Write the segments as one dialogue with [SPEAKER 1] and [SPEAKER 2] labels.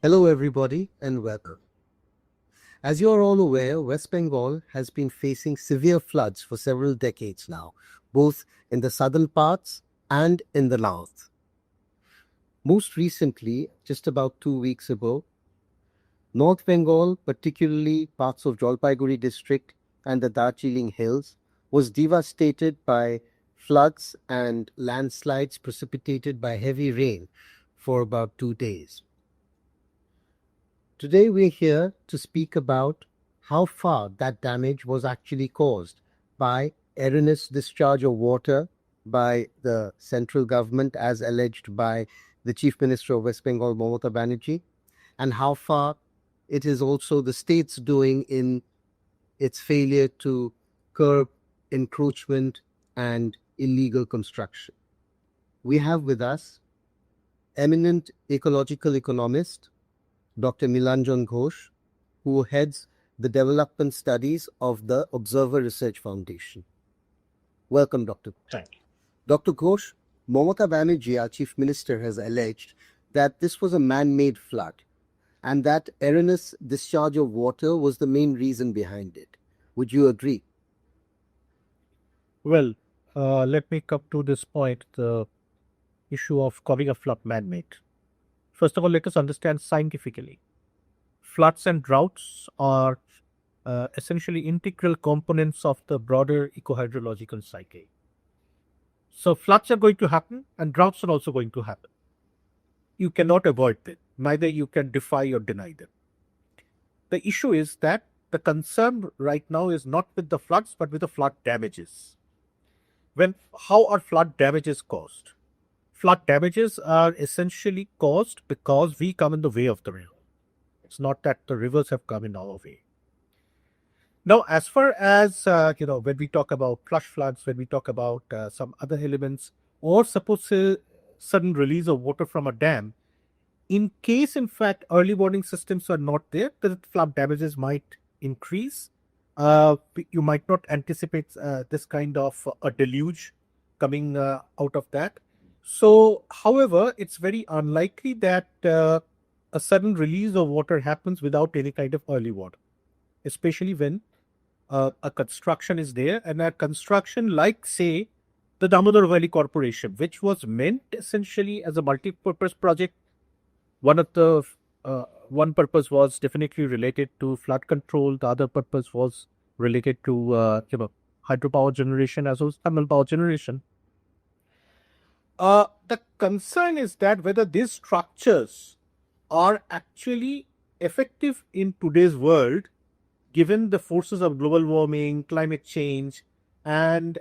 [SPEAKER 1] Hello, everybody, and welcome. As you are all aware, West Bengal has been facing severe floods for several decades now, both in the southern parts and in the north. Most recently, just about 2 weeks ago, North Bengal, particularly parts of Jalpaiguri district and the Darjeeling Hills, was devastated by floods and landslides precipitated by heavy rain for about 2 days. Today we're here to speak about how far that damage was actually caused by erroneous discharge of water by the central government as alleged by the Chief Minister of West Bengal, Mamata Banerjee, and how far it is also the state's doing in its failure to curb encroachment and illegal construction. We have with us eminent ecological economist Dr. Nilanjan Ghosh, who heads the development studies of the Observer Research Foundation. Welcome, Dr.
[SPEAKER 2] Thank you.
[SPEAKER 1] Dr. Ghosh, Mamata Banerjee, our Chief Minister, has alleged that this was a man-made flood and that erroneous discharge of water was the main reason behind it. Would you agree?
[SPEAKER 2] Well, let me come to this point, the issue of calling a flood man-made. First of all, let us understand scientifically. Floods and droughts are essentially integral components of the broader eco-hydrological cycle. So floods are going to happen and droughts are also going to happen. You cannot avoid them. Neither you can defy or deny them. The issue is that the concern right now is not with the floods, but with the flood damages. How are flood damages caused? Flood damages are essentially caused because we come in the way of the river. It's not that the rivers have come in our way. Now, as far as, when we talk about flash floods, when we talk about some other elements, or suppose a sudden release of water from a dam, in case, in fact, early warning systems are not there, the flood damages might increase. You might not anticipate this kind of a deluge coming out of that. So, however, it's very unlikely that a sudden release of water happens without any kind of early warning, especially when a construction is there, and a construction like, say, the Damodar Valley Corporation, which was meant essentially as a multi-purpose project. One purpose was definitely related to flood control. The other purpose was related to hydropower generation as well as thermal power generation. The concern is that whether these structures are actually effective in today's world, given the forces of global warming, climate change, and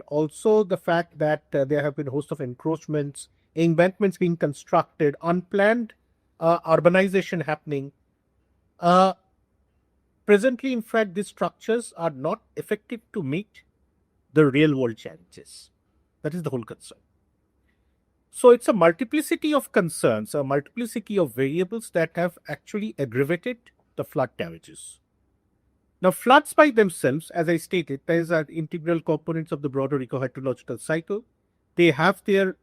[SPEAKER 2] also the fact that there have been a host of encroachments, embankments being constructed, unplanned urbanization happening. Presently, in fact, these structures are not effective to meet the real world challenges. That is the whole concern. So it's a multiplicity of concerns, a multiplicity of variables that have actually aggravated the flood damages. Now, floods by themselves, as I stated, these are integral components of the broader eco-hydrological cycle. They have their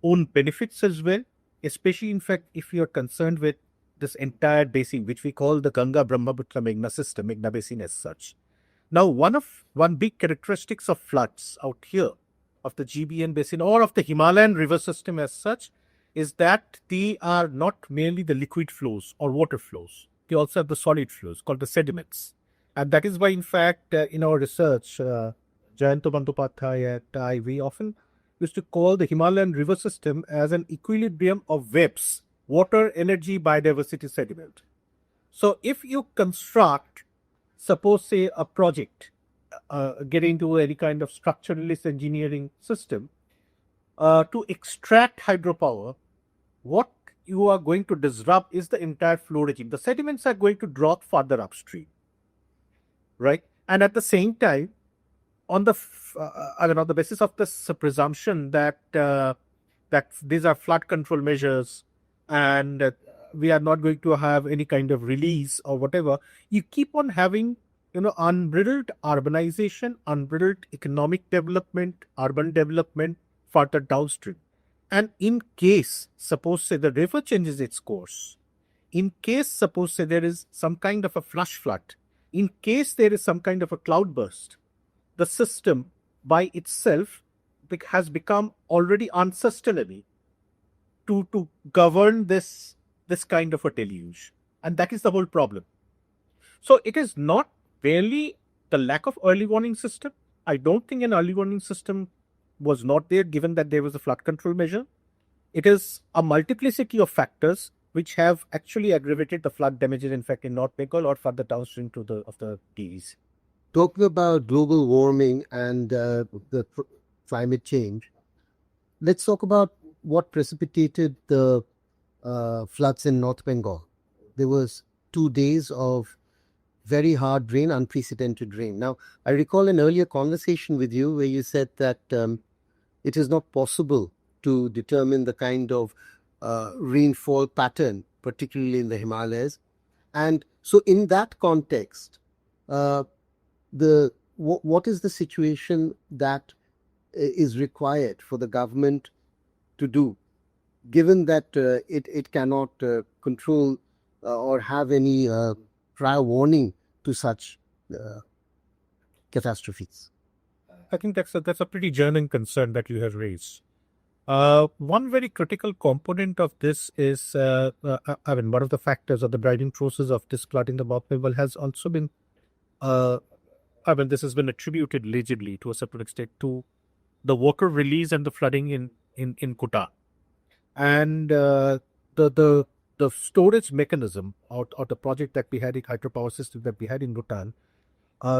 [SPEAKER 2] own benefits as well, especially, in fact, if you are concerned with this entire basin, which we call the Ganga-Brahmaputra Meghna system, Meghna basin as such. Now, one big characteristics of floods out here, of the GBN basin or of the Himalayan river system as such, is that they are not merely the liquid flows or water flows. They also have the solid flows called the sediments. And that is why, in fact, in our research, Jayanto Bandyopadhyay and I, we often used to call the Himalayan river system as an equilibrium of webs, water, energy, biodiversity, sediment. So if you construct, suppose, say, a project, get into any kind of structuralist engineering system, to extract hydropower, what you are going to disrupt is the entire flow regime. The sediments are going to drop further upstream, right? And at the same time, on the basis of this presumption that that these are flood control measures and we are not going to have any kind of release or whatever, you keep on having unbridled urbanization, unbridled economic development, urban development further downstream. And in case, suppose, say, the river changes its course in case, suppose say there is some kind of a flash flood, in case there is some kind of a cloudburst, the system by itself has become already unsustainable to govern this kind of a deluge. And that is the whole problem. So it is not really the lack of early warning system. I don't think an early warning system was not there, given that there was a flood control measure. It is a multiplicity of factors which have actually aggravated the flood damages, in fact, in North Bengal or further downstream to of the Tees.
[SPEAKER 1] Talking about global warming and the climate change, let's talk about what precipitated the floods in North Bengal. There was 2 days of very hard rain, unprecedented rain. Now, I recall an earlier conversation with you where you said that it is not possible to determine the kind of rainfall pattern, particularly in the Himalayas. And so in that context, what is the situation that is required for the government to do, given that it cannot control or have any prior warning to such catastrophes?
[SPEAKER 2] I think that's a pretty genuine concern that you have raised. One very critical component of this is, one of the factors or the driving forces of this flood in the North Bengal has also been, this has been attributed allegedly to a certain extent to the water release and the flooding in Kuta. And the storage mechanism or the project that we had, the hydropower system that we had in Bhutan,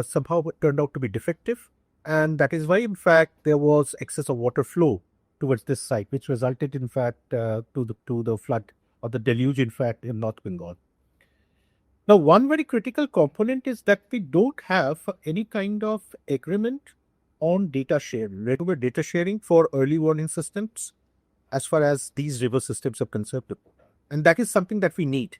[SPEAKER 2] somehow turned out to be defective. And that is why, in fact, there was excess of water flow towards this site, which resulted, in fact, to the flood or the deluge, in fact, in North Bengal. Now, one very critical component is that we don't have any kind of agreement on data sharing, regular data sharing for early warning systems as far as these river systems are concerned. And that is something that we need.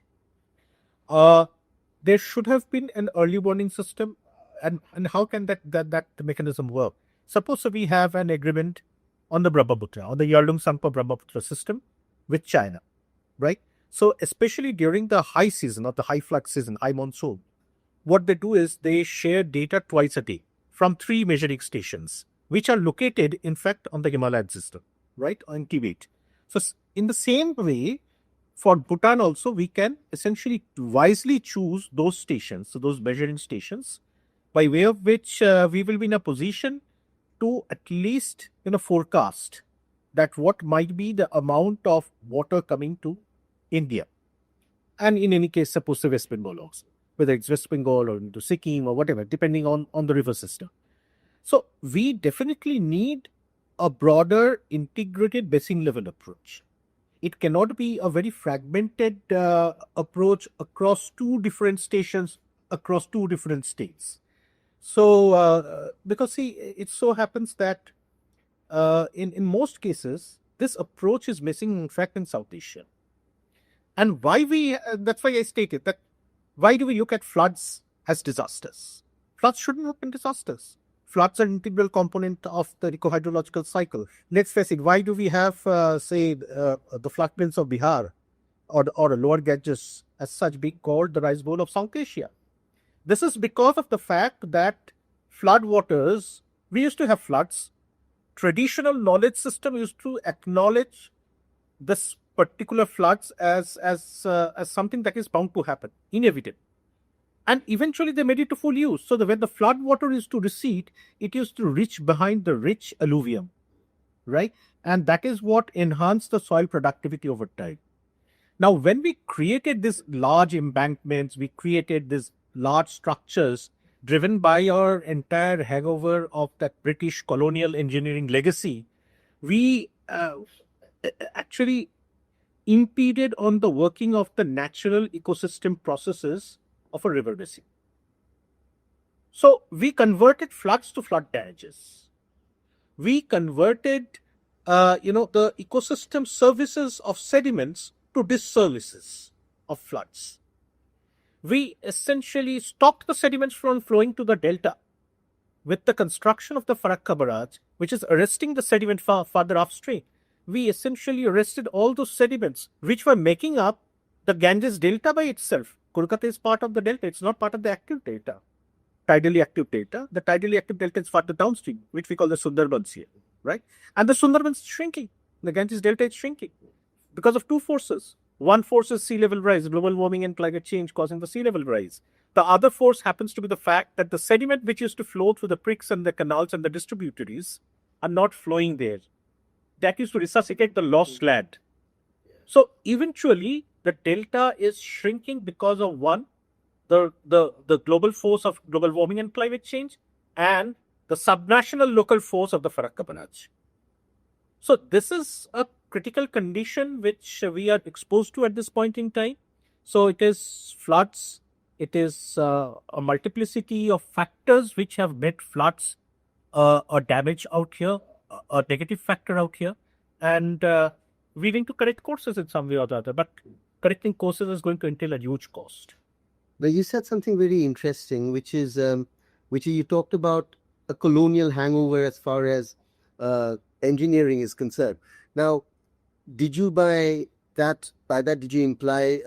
[SPEAKER 2] There should have been an early warning system. And how can that mechanism work? Suppose we have an agreement on the Brahmaputra, on the Yarlung-Tsangpa Brahmaputra system with China, right? So especially during the high season or the high flood season, high monsoon, what they do is they share data twice a day from 3 measuring stations, which are located, in fact, on the Himalayan system, right, in Tibet. So in the same way, for Bhutan also, we can essentially wisely choose those stations, so those measuring stations, by way of which we will be in a position to at least forecast that what might be the amount of water coming to India. And in any case, suppose the West Bengal also, whether it's West Bengal or into Sikkim or whatever, depending on the river system. So we definitely need a broader integrated basin level approach. It cannot be a very fragmented approach across 2 different stations, across 2 different states. So, because see, it so happens that in most cases, this approach is missing, in fact, in South Asia. And why that's why I stated that, why do we look at floods as disasters? Floods shouldn't have been disasters. Floods are an integral component of the eco-hydrological cycle. Let's face it, why do we have, say, the floodplains of Bihar or the lower Ganges as such being called the rice bowl of South Asia? This is because of the fact that flood waters, we used to have floods. Traditional knowledge system used to acknowledge this particular floods as something that is bound to happen, inevitable. And eventually they made it to full use. So when the flood water used to recede, it used to reach behind the rich alluvium, right? And that is what enhanced the soil productivity over time. Now, when we created these large embankments, we created these large structures driven by our entire hangover of that British colonial engineering legacy, we actually impeded on the working of the natural ecosystem processes of a river basin. So we converted floods to flood damages. We converted, the ecosystem services of sediments to disservices of floods. We essentially stopped the sediments from flowing to the delta with the construction of the Farakka barrage, which is arresting the sediment farther upstream. We essentially arrested all those sediments which were making up The Ganges Delta by itself, Kolkata is part of the delta, it's not part of the active delta, tidally active delta. The tidally active delta is further downstream, which we call the Sundarbans here, right? And the Sundarbans is shrinking. The Ganges Delta is shrinking because of two forces. One force is sea level rise, global warming and climate change causing the sea level rise. The other force happens to be the fact that the sediment which used to flow through the creeks and the canals and the distributaries are not flowing there. That used to resuscitate the lost land. So eventually, the delta is shrinking because of one, the global force of global warming and climate change, and the subnational local force of the Farakka Barrage. So this is a critical condition which we are exposed to at this point in time. So it is floods, it is a multiplicity of factors which have made floods a damage out here, a negative factor out here, and we need to correct courses in some way or the other. But correcting courses is going to entail a huge cost.
[SPEAKER 1] But you said something very interesting, which is you talked about a colonial hangover as far as engineering is concerned. Now, did you by that did you imply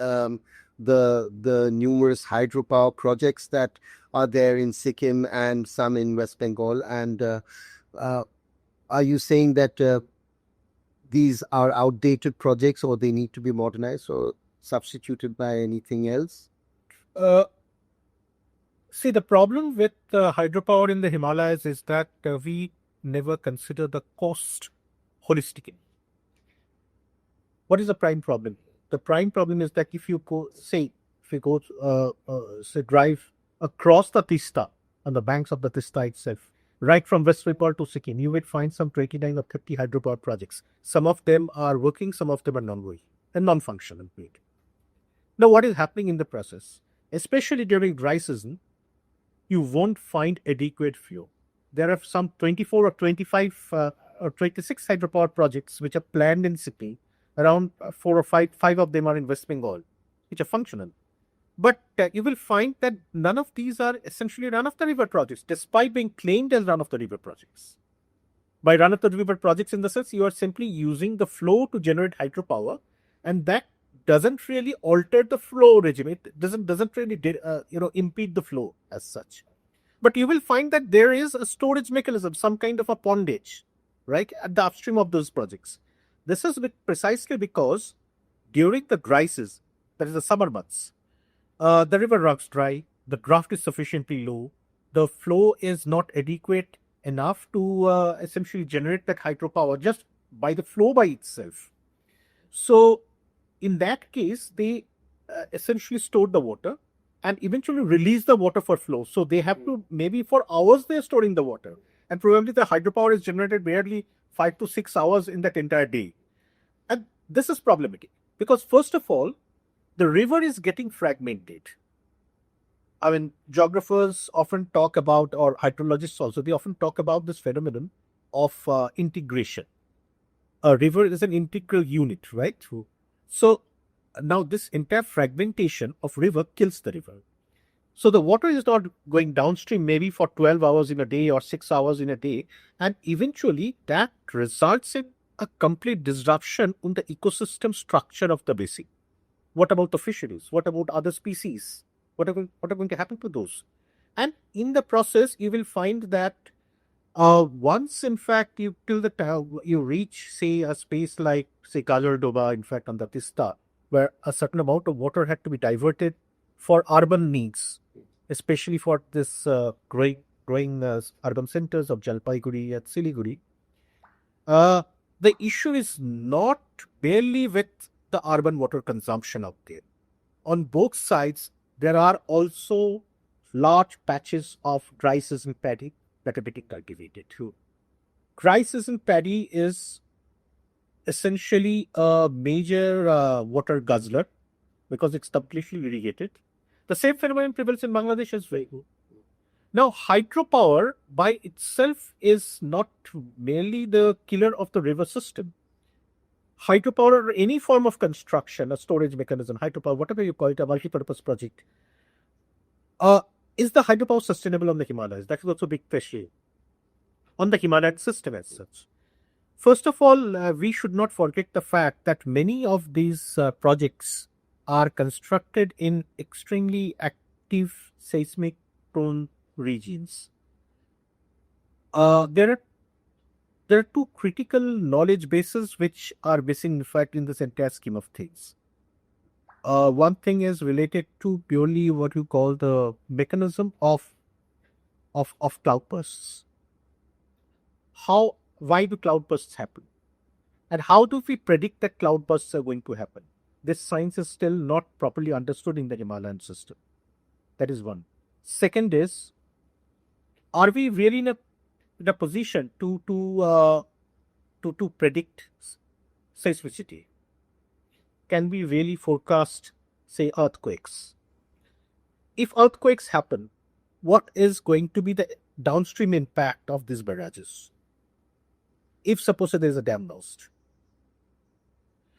[SPEAKER 1] the numerous hydropower projects that are there in Sikkim and some in West Bengal? And are you saying that these are outdated projects, or they need to be modernized or substituted by anything else?
[SPEAKER 2] See, the problem with hydropower in the Himalayas is that we never consider the cost holistically. What is the prime problem? The prime problem is that if you drive across the Teesta, on the banks of the Teesta itself, right from West Bengal to Sikkim, you will find some 29 or 30 hydropower projects. Some of them are working, some of them are non-working and non-functional. Now, what is happening in the process? Especially during dry season, you won't find adequate flow. There are some 24 or 25 or 26 hydropower projects which are planned in Sikkim. Around 4 or 5 of them are in West Bengal, which are functional. But you will find that none of these are essentially run-of-the-river projects, despite being claimed as run-of-the-river projects. By run-of-the-river projects, in the sense, you are simply using the flow to generate hydropower, and that doesn't really alter the flow regime. It doesn't really impede the flow as such. But you will find that there is a storage mechanism, some kind of a pondage, right, at the upstream of those projects. This is precisely because during the dry season, that is the summer months, the river runs dry, the draft is sufficiently low, the flow is not adequate enough to essentially generate that hydropower just by the flow by itself. So in that case, they essentially store the water and eventually release the water for flow. So they have to, maybe for hours they're storing the water. And probably the hydropower is generated barely 5 to 6 hours in that entire day. And this is problematic because, first of all, the river is getting fragmented. I mean, geographers often talk about, or hydrologists also, they often talk about this phenomenon of integration. A river is an integral unit, right? So now this entire fragmentation of river kills the river. So the water is not going downstream maybe for 12 hours in a day or 6 hours in a day. And eventually that results in a complete disruption in the ecosystem structure of the basin. What about the fisheries? What about other species? What are going to happen to those? And in the process, you will find that once, in fact, you reach, say, a space like, say, Kajal Doba, in fact, on the Teesta, where a certain amount of water had to be diverted for urban needs, especially for this growing urban centers of Jalpaiguri and Siliguri. The issue is not barely with the urban water consumption out there. On both sides, there are also large patches of dry season paddy that are getting cultivated too. Dry season paddy is essentially a major water guzzler because it's completely irrigated. The same phenomenon prevails in Bangladesh as well. Now, hydropower by itself is not merely the killer of the river system. Hydropower or any form of construction, a storage mechanism, hydropower, whatever you call it, a multi-purpose project, is the hydropower sustainable on the Himalayas? That is also a big question on the Himalayan system as such. First of all, we should not forget the fact that many of these projects are constructed in extremely active seismic prone regions. There are two critical knowledge bases which are missing, in fact, in this entire scheme of things. One thing is related to purely what you call the mechanism of cloudbursts. Why do cloudbursts happen? And how do we predict that cloudbursts are going to happen? This science is still not properly understood in the Himalayan system. That is one. Second is, are we really in a position to predict seismicity? Can we really forecast, say, earthquakes? If earthquakes happen, what is going to be the downstream impact of these barrages? If suppose there is a dam burst.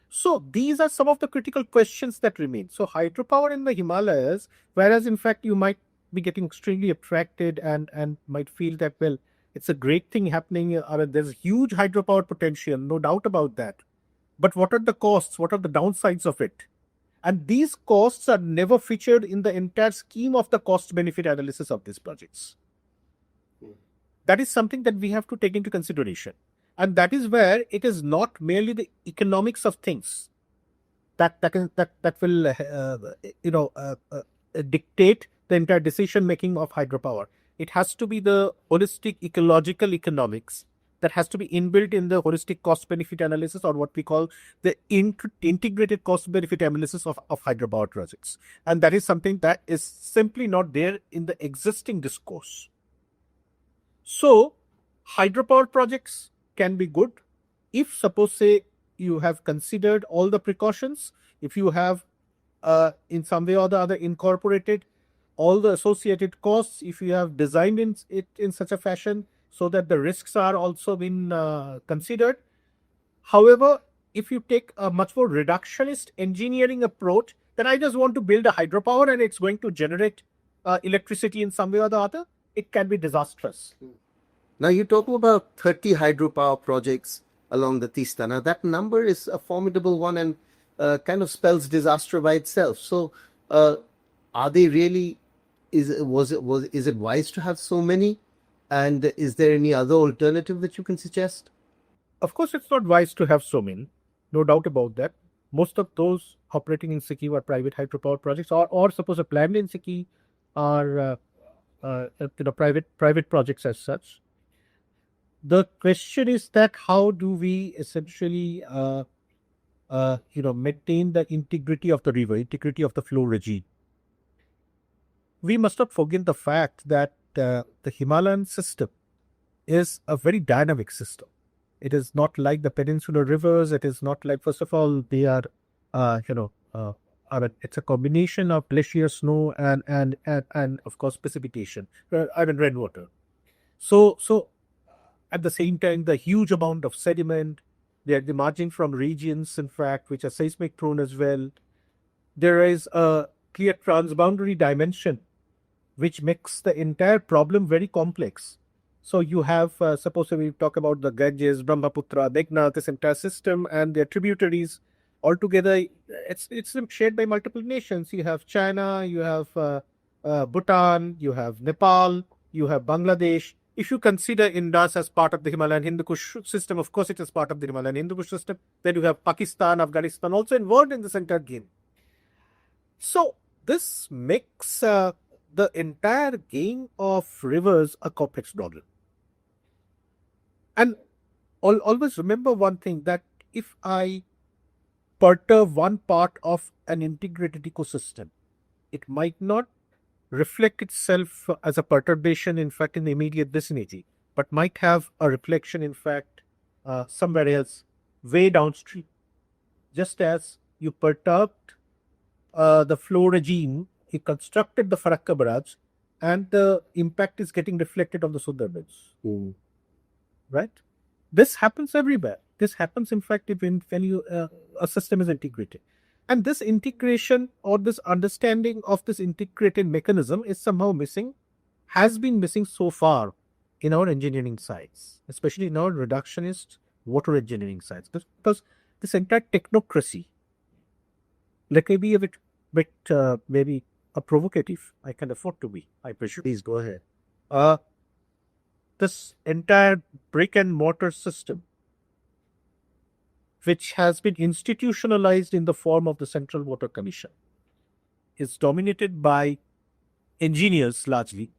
[SPEAKER 2] So these are some of the critical questions that remain. So hydropower in the Himalayas, whereas in fact you might be getting extremely attracted and might feel that, well, it's a great thing happening. I mean, there's huge hydropower potential, no doubt about that. But what are the costs? What are the downsides of it? And these costs are never featured in the entire scheme of the cost-benefit analysis of these projects. That is something that we have to take into consideration. And that is where it is not merely the economics of things that will dictate the entire decision making of hydropower. It has to be the holistic ecological economics that has to be inbuilt in the holistic cost benefit analysis, or what we call the integrated cost benefit analysis of hydropower projects. And that is something that is simply not there in the existing discourse. So hydropower projects can be good if, suppose, say, you have considered all the precautions, if you have in some way or the other incorporated all the associated costs, if you have designed it in such a fashion so that the risks are also been considered. However, if you take a much more reductionist engineering approach, then I just want to build a hydropower and it's going to generate electricity in some way or the other, it can be disastrous.
[SPEAKER 1] Now, you're talking about 30 hydropower projects along the Teesta. Now, that number is a formidable one and kind of spells disaster by itself. So, are they really? Is it wise to have so many? And is there any other alternative that you can suggest?
[SPEAKER 2] Of course, it's not wise to have so many, no doubt about that. Most of those operating in Sikkim are private hydropower projects, or suppose a planned in Sikkim are private projects as such. The question is that how do we essentially maintain the integrity of the river, integrity of the flow regime? We must not forget the fact that the Himalayan system is a very dynamic system. It is not like the peninsular rivers. It is not like, first of all, they are, it's a combination of glacier snow and of course precipitation. Rainwater. So at the same time, the huge amount of sediment, they are emerging from regions, in fact, which are seismic prone as well. There is a clear transboundary dimension, which makes the entire problem very complex. So you have, suppose we talk about the Ganges, Brahmaputra, Meghna, this entire system and their tributaries. Altogether, it's shared by multiple nations. You have China, you have Bhutan, you have Nepal, you have Bangladesh. If you consider Indus as part of the Himalayan Hindu Kush system, of course it is part of the Himalayan Hindu Kush system. Then you have Pakistan, Afghanistan also involved in this entire game. So this makes the entire game of rivers a complex problem. And always remember one thing, that if I perturb one part of an integrated ecosystem, it might not reflect itself as a perturbation, in fact, in the immediate vicinity, but might have a reflection, in fact, somewhere else, way downstream. Just as you perturbed the flow regime, you constructed the Farakka barrage, and the impact is getting reflected on the Sundarbans. Right? This happens everywhere. This happens, in fact, when a system is integrated. And this integration or this understanding of this integrated mechanism is somehow missing, has been missing so far in our engineering sides, especially in our reductionist water engineering sides. Because this entire technocracy Let me be a bit maybe a provocative. I can afford to be, I presume.
[SPEAKER 1] Please go ahead.
[SPEAKER 2] This entire brick and mortar system, which has been institutionalized in the form of the Central Water Commission, is dominated by engineers largely,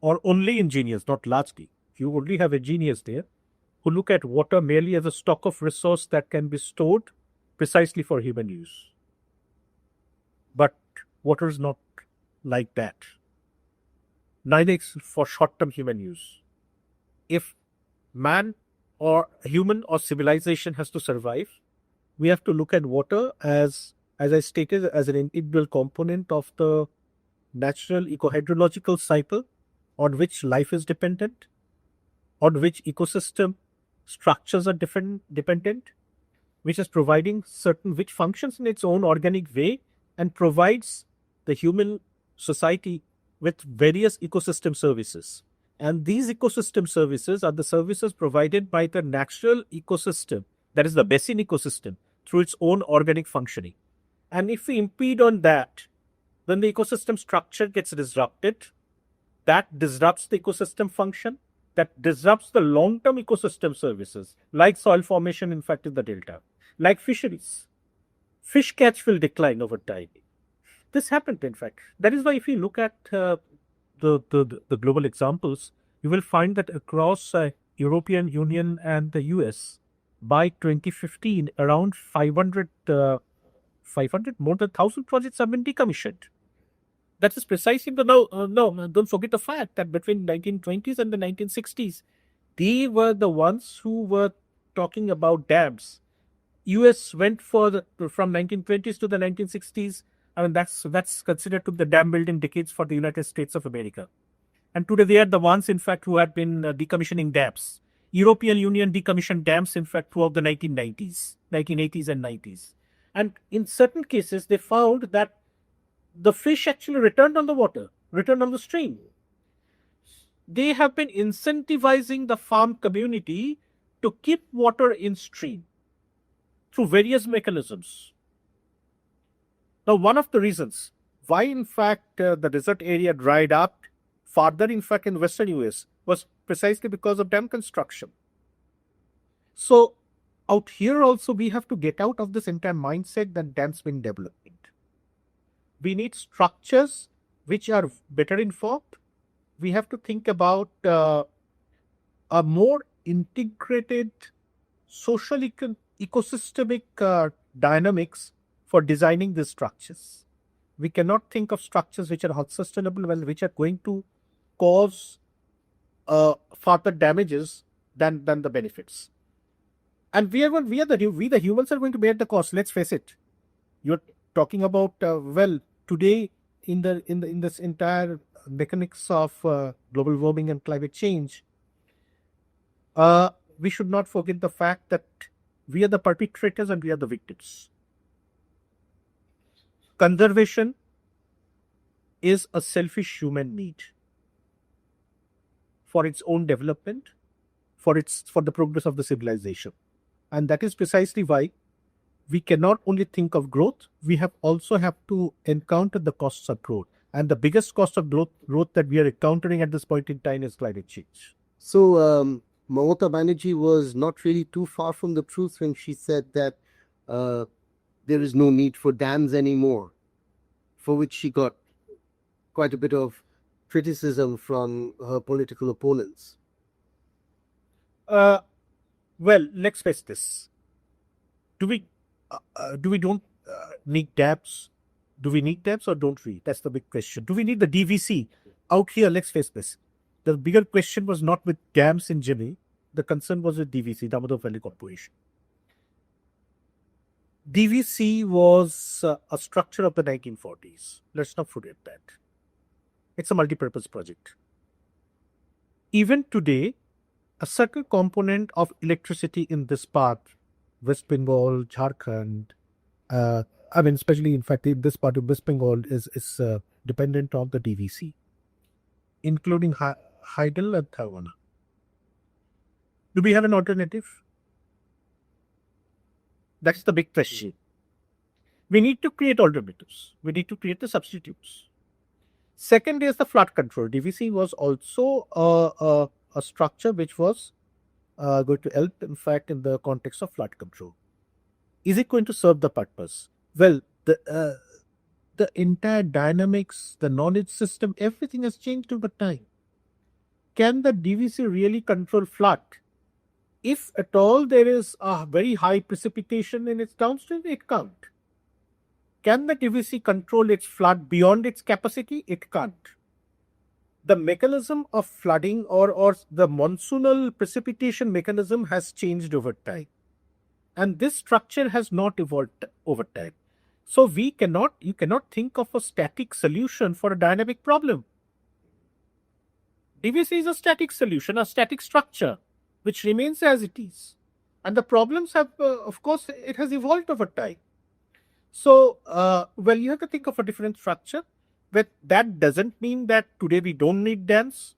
[SPEAKER 2] or only engineers, not largely. You only have engineers there who look at water merely as a stock of resource that can be stored precisely for human use. But water is not like that. Neither is for short-term human use. If man or human or civilization has to survive, we have to look at water as I stated, as an integral component of the natural eco-hydrological cycle on which life is dependent, on which ecosystem structures are dependent, which is providing which functions in its own organic way and provides the human society with various ecosystem services. And these ecosystem services are the services provided by the natural ecosystem, that is the basin ecosystem, through its own organic functioning. And if we impede on that, then the ecosystem structure gets disrupted. That disrupts the ecosystem function, that disrupts the long-term ecosystem services, like soil formation, in fact, in the delta, like fisheries. Fish catch will decline over time. This happened, in fact. That is why if you look at the global examples, you will find that across European Union and the US, by 2015, around 500, more than 1,000 projects have been decommissioned. That is precisely the no, don't forget the fact that between 1920s and the 1960s, they were the ones who were talking about dams. US went from 1920s to the 1960s. I mean, that's considered to be the dam building decades for the United States of America. And today they are the ones, in fact, who have been decommissioning dams. European Union decommissioned dams, in fact, throughout the 1990s, 1980s and 90s. And in certain cases, they found that the fish actually returned on the water, returned on the stream. They have been incentivizing the farm community to keep water in stream through various mechanisms. Now, one of the reasons why, in fact, the desert area dried up farther, in fact, in western US was precisely because of dam construction. So, out here also, we have to get out of this entire mindset that dams been developed. We need structures which are better informed. We have to think about a more integrated social ecosystemic dynamics for designing these structures. We cannot think of structures which are unsustainable, which are going to cause further damages than the benefits. And we the humans are going to bear the cost. Let's face it. You're talking about today in this entire mechanics of global warming and climate change. We should not forget the fact that we are the perpetrators and we are the victims. Conservation is a selfish human need for its own development, for the progress of the civilization. And that is precisely why we cannot only think of growth, we also have to encounter the costs of growth. And the biggest cost of growth that we are encountering at this point in time is climate change.
[SPEAKER 1] So, Mamata Banerjee was not really too far from the truth when she said that there is no need for dams anymore, for which she got quite a bit of criticism from her political opponents.
[SPEAKER 2] Well, let's face this. Do we don't need dams? Do we need dams or don't we? That's the big question. Do we need the DVC? Out here, let's face this. The bigger question was not with dams in Jimmy. The concern was with DVC, Damodar Valley Corporation. DVC was a structure of the 1940s. Let's not forget that. It's a multi-purpose project. Even today, a certain component of electricity in this part, West Bengal, Jharkhand, especially in fact, this part of West Bengal is dependent on the DVC, including Hydel and Thawana. Do we have an alternative? That's the big question. We need to create alternatives. We need to create the substitutes. Second is the flood control. DVC was also a structure which was going to help, in fact, in the context of flood control. Is it going to serve the purpose? Well, the entire dynamics, the knowledge system, everything has changed over time. Can the DVC really control flood? If at all there is a very high precipitation in its downstream, it can't. Can the DVC control its flood beyond its capacity? It can't. The mechanism of flooding or the monsoonal precipitation mechanism has changed over time. And this structure has not evolved over time. So you cannot think of a static solution for a dynamic problem. DVC is a static solution, a static structure, which remains as it is. And the problems have, of course, it has evolved over time. So, well, you have to think of a different structure, but that doesn't mean that today we don't need dams.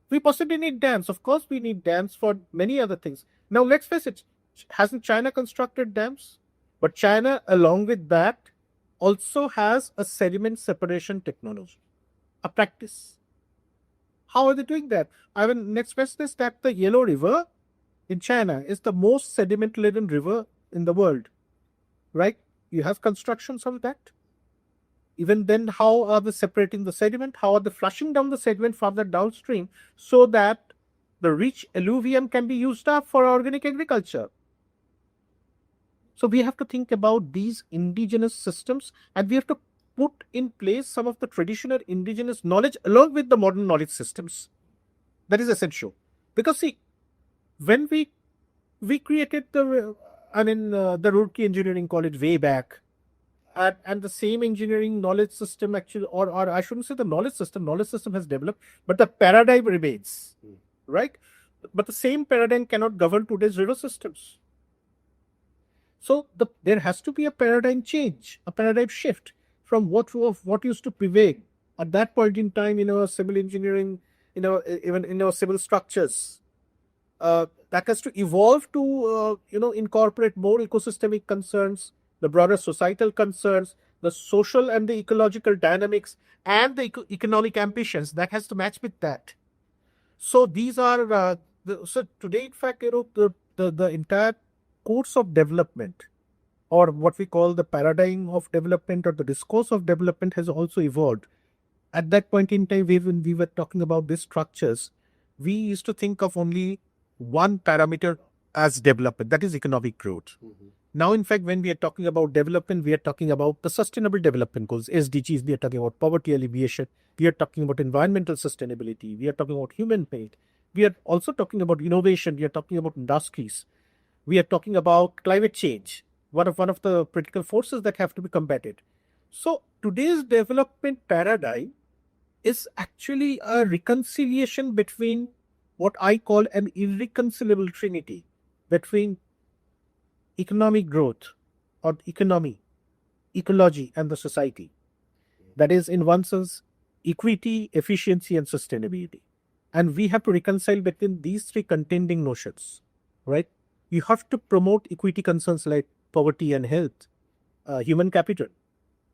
[SPEAKER 2] We possibly need dams. Of course, we need dams for many other things. Now, let's face it, hasn't China constructed dams? But China, along with that, also has a sediment separation technology, a practice. How are they doing that? I will next stress this, that the Yellow River in China is the most sediment-laden river in the world, right? You have constructions of that. Even then, how are they separating the sediment? How are they flushing down the sediment further downstream so that the rich alluvium can be used up for organic agriculture? So we have to think about these indigenous systems, and we have to put in place some of the traditional indigenous knowledge along with the modern knowledge systems. That is essential. Because see, when we created the Roorkee Engineering College way back, and the same engineering knowledge system actually, or I shouldn't say the knowledge system has developed, but the paradigm remains, right? But the same paradigm cannot govern today's river systems. So there has to be a paradigm change, a paradigm shift from what used to prevail at that point in time in our civil engineering, even in our civil structures. That has to evolve to incorporate more ecosystemic concerns, the broader societal concerns, the social and the ecological dynamics, and the economic ambitions. That has to match with that. So these are so today, in fact, the entire course of development, or what we call the paradigm of development or the discourse of development, has also evolved. At that point in time, when we were talking about these structures, we used to think of only one parameter as development, that is economic growth. Now, in fact, when we are talking about development, we are talking about the sustainable development goals, SDGs. We are talking about poverty alleviation. We are talking about environmental sustainability. We are talking about human aid. We are also talking about innovation. We are talking about industries. We are talking about climate change, one of the critical forces that have to be combated. So today's development paradigm is actually a reconciliation between what I call an irreconcilable trinity between economic growth or economy, ecology, and the society. That is, in one sense, equity, efficiency, and sustainability. And we have to reconcile between these three contending notions, right? You have to promote equity concerns like poverty and health, human capital.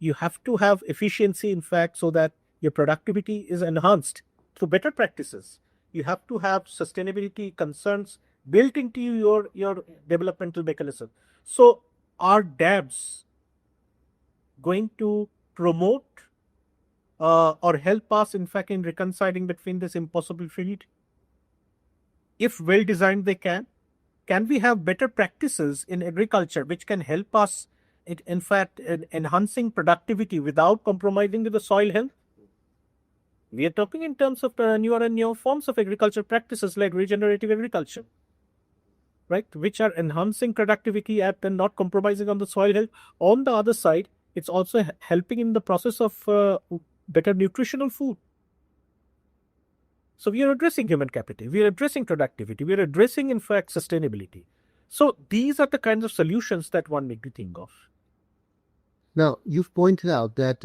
[SPEAKER 2] You have to have efficiency, in fact, so that your productivity is enhanced through better practices. You have to have sustainability concerns built into your developmental mechanism. So are dams going to promote or help us, in fact, in reconciling between this impossible trinity? If well designed, they can. Can we have better practices in agriculture which can help us, in fact, in enhancing productivity without compromising with the soil health? We are talking in terms of newer and newer forms of agriculture practices like regenerative agriculture, right, which are enhancing productivity and not compromising on the soil health. On the other side, it's also helping in the process of better nutritional food. So we are addressing human capital, we are addressing productivity, we are addressing, in fact, sustainability. So these are the kinds of solutions that one need to think of.
[SPEAKER 1] Now, you've pointed out that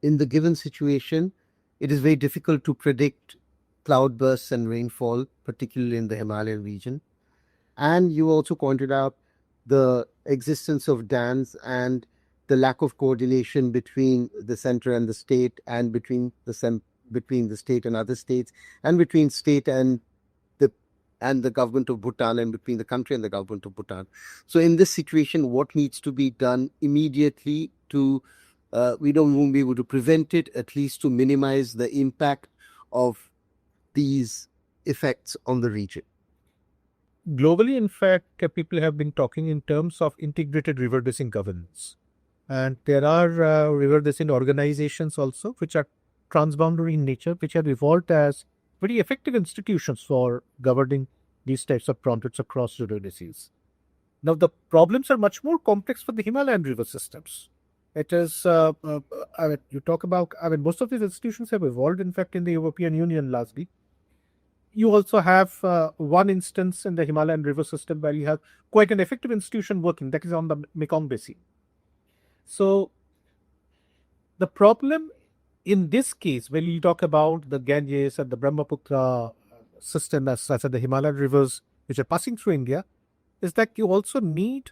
[SPEAKER 1] in the given situation, it is very difficult to predict cloudbursts and rainfall, particularly in the Himalayan region. And you also pointed out the existence of dams and the lack of coordination between the center and the state, and between the state and other states, and between state and the government of Bhutan, and between the country and the government of Bhutan. So in this situation, what needs to be done immediately to we won't be able to prevent it, at least to minimize the impact of these effects on the region?
[SPEAKER 2] Globally, in fact, people have been talking in terms of integrated river basin governance. And there are river basin organizations also, which are transboundary in nature, which have evolved as very effective institutions for governing these types of projects across river basins. Now, the problems are much more complex for the Himalayan river systems. It is, you talk about, most of these institutions have evolved, in fact, in the European Union largely. You also have one instance in the Himalayan river system where you have quite an effective institution working, that is on the Mekong Basin. So, the problem in this case, when you talk about the Ganges and the Brahmaputra system as such, and the Himalayan rivers which are passing through India, is that you also need,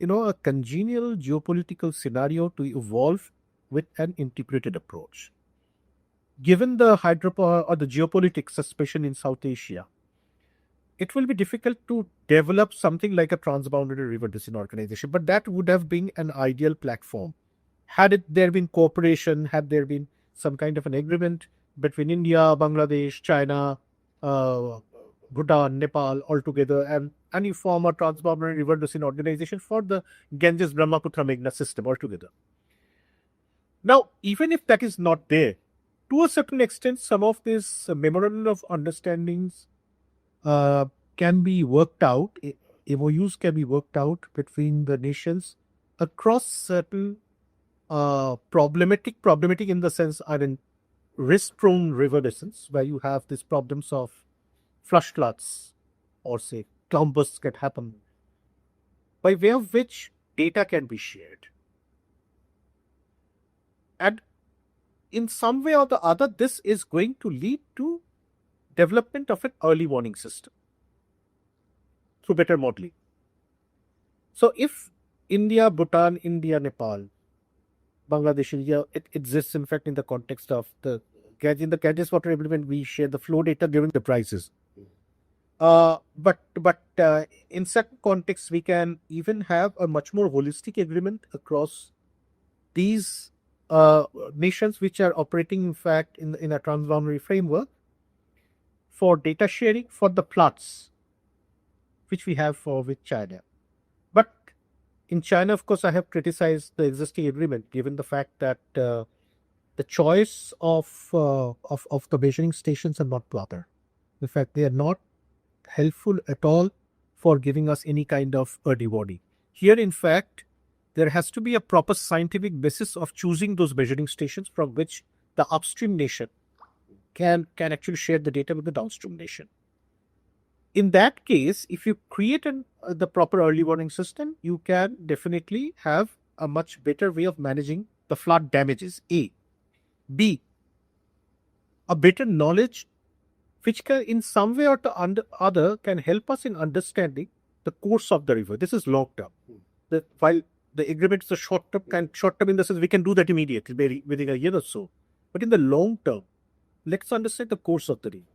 [SPEAKER 2] a congenial geopolitical scenario to evolve with an integrated approach. Given the hydropower or the geopolitics, especially in South Asia, it will be difficult to develop something like a transboundary river basin organization, but that would have been an ideal platform. Had there been cooperation, had there been some kind of an agreement between India, Bangladesh, China, Bhutan, Nepal all together, and you form a transboundary river basin organization for the Ganges, Brahmaputra, Meghna system altogether. Now, even if that is not there, to a certain extent, some of these memorandum of understandings can be worked out, MOUs can be worked out between the nations across certain problematic in the sense are in risk-prone river basins where you have these problems of flash floods or say cloudbursts can happen, by way of which data can be shared. And in some way or the other, this is going to lead to development of an early warning system through better modeling. So if India, Bhutan, India, Nepal, Bangladesh, India, it exists in fact in the context of the Ganges water agreement, we share the flow data given the prices. But in certain contexts, we can even have a much more holistic agreement across these nations which are operating in fact in a transboundary framework for data sharing for the floods, which we have with China. But in China, of course, I have criticized the existing agreement given the fact that the choice of the measuring stations are not proper. In fact, they are not helpful at all for giving us any kind of early warning. Here, in fact, there has to be a proper scientific basis of choosing those measuring stations from which the upstream nation can actually share the data with the downstream nation. In that case, if you create the proper early warning system, you can definitely have a much better way of managing the flood damages, A. B, a better knowledge which can in some way or the other can help us in understanding the course of the river. This is long term. While the agreement is a short term in the sense we can do that immediately within a year or so. But in the long term, let's understand the course of the river.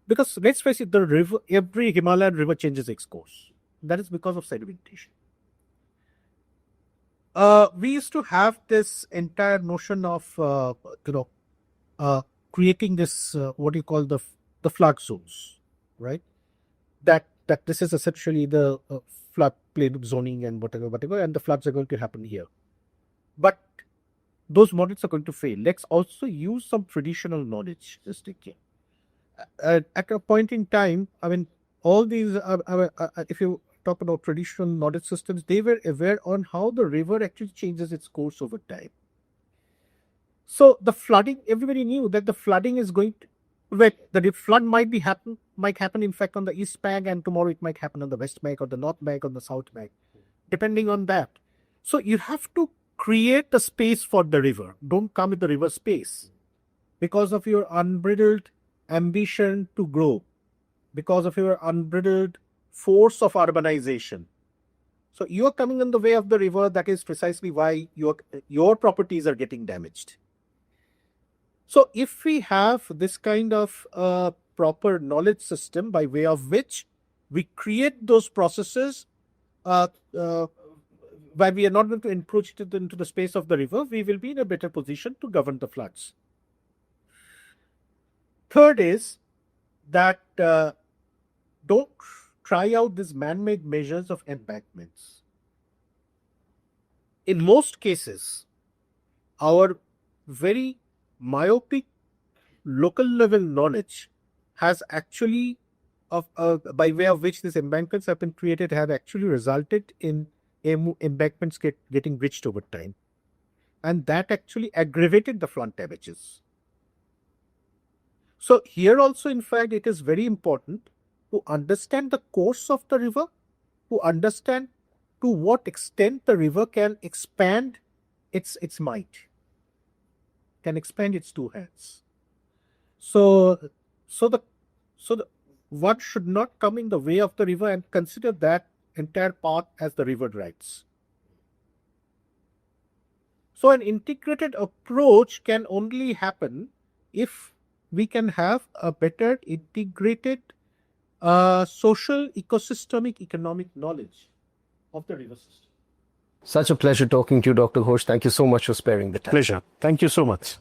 [SPEAKER 2] Because let's face it, the river, every Himalayan river changes its course. That is because of sedimentation. We used to have this entire notion of creating this what you call the flood zones, right? That this is essentially the floodplain zoning and whatever, and the floods are going to happen here. But those models are going to fail. Let's also use some traditional knowledge. Just take at a point in time, all these, if you talk about traditional knowledge systems, they were aware on how the river actually changes its course over time. So the flooding, everybody knew that the flooding is going to, the flood might happen in fact on the east bank, and tomorrow it might happen on the west bank or the north bank or the south bank, depending on that. So you have to create the space for the river. Don't come with the river space because of your unbridled ambition to grow, because of your unbridled force of urbanization. So you are coming in the way of the river. That is precisely why your properties are getting damaged. So if we have this kind of proper knowledge system by way of which we create those processes where we are not going to encroach it into the space of the river, we will be in a better position to govern the floods. Third is that don't try out these man-made measures of embankments. In most cases, our very myopic local level knowledge has actually, by way of which these embankments have been created, have actually resulted in embankments getting breached over time. And that actually aggravated the flood damages. So here also, in fact, it is very important to understand the course of the river, to understand to what extent the river can expand its might, can expand its two hands. So one should not come in the way of the river and consider that entire path as the river rights. So an integrated approach can only happen if we can have a better integrated social, ecosystemic, economic knowledge of the river system.
[SPEAKER 1] Such a pleasure talking to you, Dr. Ghosh. Thank you so much for sparing the time.
[SPEAKER 2] Pleasure. Thank you so much.